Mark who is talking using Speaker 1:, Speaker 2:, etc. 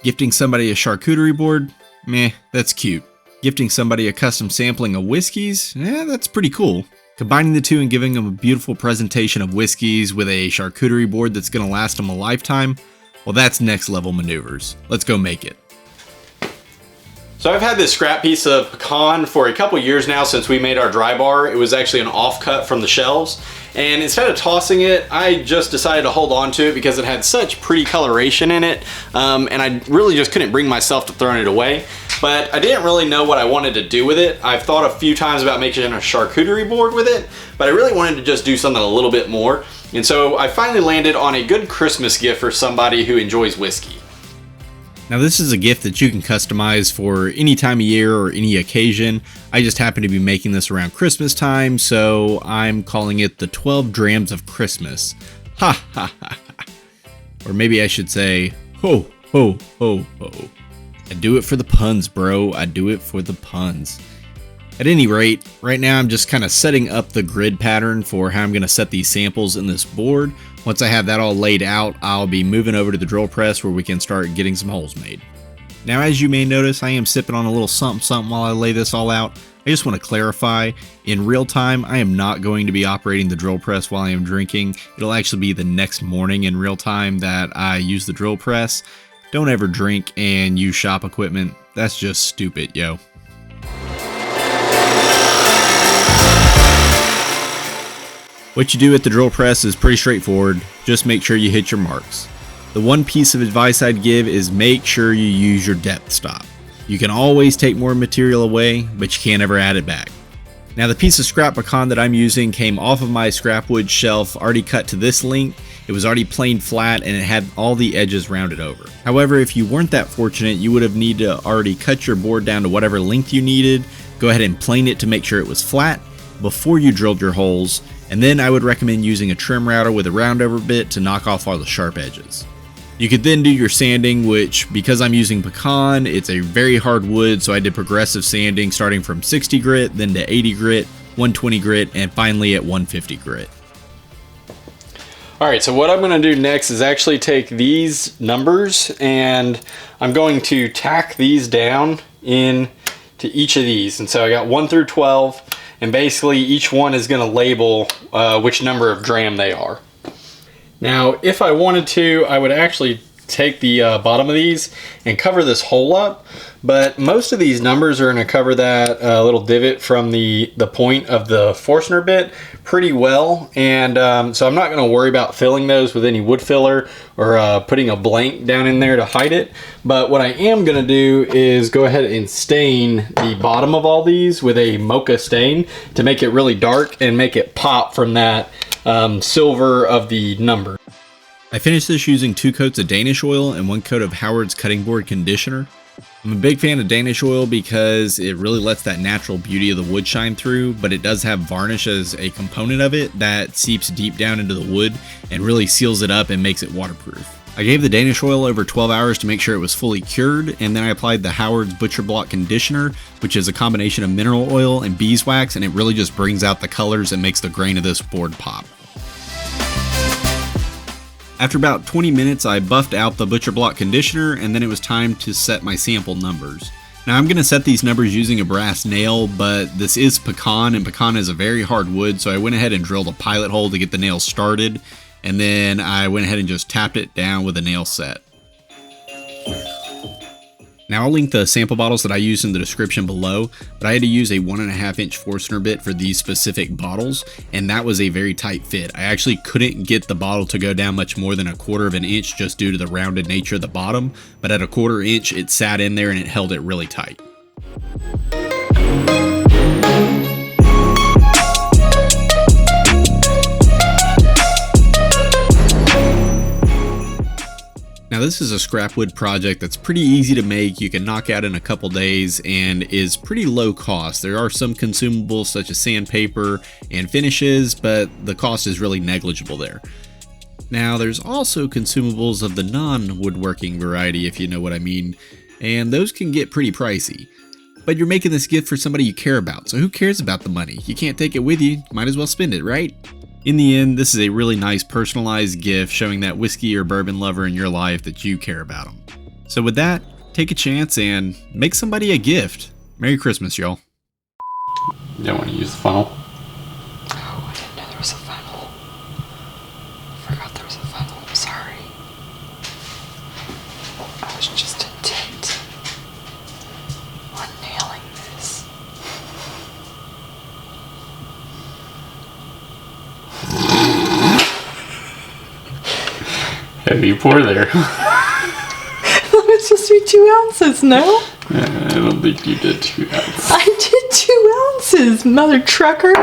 Speaker 1: Gifting somebody a charcuterie board? Meh, that's cute. Gifting somebody a custom sampling of whiskeys? That's pretty cool. Combining the two and giving them a beautiful presentation of whiskeys with a charcuterie board that's going to last them a lifetime? Well, that's next level maneuvers. Let's go make it.
Speaker 2: So I've had this scrap piece of pecan for a couple years now since we made our dry bar. It was actually an offcut from the shelves. And instead of tossing it, I just decided to hold on to it because it had such pretty coloration in it. And I really just couldn't bring myself to throwing it away. But I didn't really know what I wanted to do with it. I've thought a few times about making a charcuterie board with it, but I really wanted to just do something a little bit more. And so I finally landed on a good Christmas gift for somebody who enjoys whiskey.
Speaker 1: Now this is a gift that you can customize for any time of year or any occasion. I just happen to be making this around Christmas time, so I'm calling it the 12 Drams of Christmas. Ha ha ha ha. Or maybe I should say, ho ho ho ho. I do it for the puns, bro. I do it for the puns. At any rate, right now I'm just kind of setting up the grid pattern for how I'm going to set these samples in this board. Once I have that all laid out, I'll be moving over to the drill press where we can start getting some holes made. Now, as you may notice, I am sipping on a little something while I lay this all out. I just want to clarify, in real time, I am not going to be operating the drill press while I am drinking. It'll actually be the next morning in real time that I use the drill press. Don't ever drink and use shop equipment. That's just stupid, yo. What you do at the drill press is pretty straightforward. Just make sure you hit your marks. The one piece of advice I'd give is make sure you use your depth stop. You can always take more material away, but you can't ever add it back. Now the piece of scrap pecan that I'm using came off of my scrap wood shelf, already cut to this length. It was already planed flat and it had all the edges rounded over. However, if you weren't that fortunate, you would have needed to already cut your board down to whatever length you needed. Go ahead and plane it to make sure it was flat before you drilled your holes. And then I would recommend using a trim router with a roundover bit to knock off all the sharp edges. You could then do your sanding, which, because I'm using pecan, it's a very hard wood, so I did progressive sanding starting from 60 grit, then to 80 grit, 120 grit, and finally at 150 grit.
Speaker 2: Alright, so what I'm going to do next is actually take these numbers and I'm going to tack these down into each of these. And so I got 1 through 12. And basically each one is going to label which number of dram they are. Now if I wanted to, I would actually take the bottom of these and cover this hole up, but most of these numbers are going to cover that little divot from the point of the forstner bit pretty well, and so I'm not going to worry about filling those with any wood filler or putting a blank down in there to hide it. But what I am going to do is go ahead and stain the bottom of all these with a mocha stain to make it really dark and make it pop from that silver of the number.
Speaker 1: I finished this using 2 coats of Danish oil and 1 coat of Howard's cutting board conditioner. I'm a big fan of Danish oil because it really lets that natural beauty of the wood shine through, but it does have varnish as a component of it that seeps deep down into the wood and really seals it up and makes it waterproof. I gave the Danish oil over 12 hours to make sure it was fully cured, and then I applied the Howard's Butcher Block conditioner, which is a combination of mineral oil and beeswax, and it really just brings out the colors and makes the grain of this board pop. After about 20 minutes, I buffed out the Butcher Block conditioner, and then it was time to set my sample numbers. Now I'm going to set these numbers using a brass nail, but this is pecan, and pecan is a very hard wood, so I went ahead and drilled a pilot hole to get the nail started, and then I went ahead and just tapped it down with a nail set. Now I'll link the sample bottles that I used in the description below, but I had to use a 1.5 inch Forstner bit for these specific bottles, and that was a very tight fit. I actually couldn't get the bottle to go down much more than 1/4 inch just due to the rounded nature of the bottom, but at 1/4 inch it sat in there and it held it really tight. Now this is a scrap wood project that's pretty easy to make, you can knock out in a couple days, and is pretty low cost. There are some consumables such as sandpaper and finishes, but the cost is really negligible there. Now there's also consumables of the non-woodworking variety, if you know what I mean, and those can get pretty pricey. But you're making this gift for somebody you care about, so who cares about the money? You can't take it with you, might as well spend it, right? In the end, this is a really nice personalized gift showing that whiskey or bourbon lover in your life that you care about them. So with that, take a chance and make somebody a gift. Merry Christmas, y'all.
Speaker 2: You don't want to use the funnel?
Speaker 3: Oh, I didn't know there was a funnel. I forgot there was a funnel. I'm sorry. I was just intent on nailing this.
Speaker 2: Heavy pour there.
Speaker 3: It's supposed to be 2 ounces, no?
Speaker 2: I don't think you did 2 ounces.
Speaker 3: I did 2 ounces, mother trucker.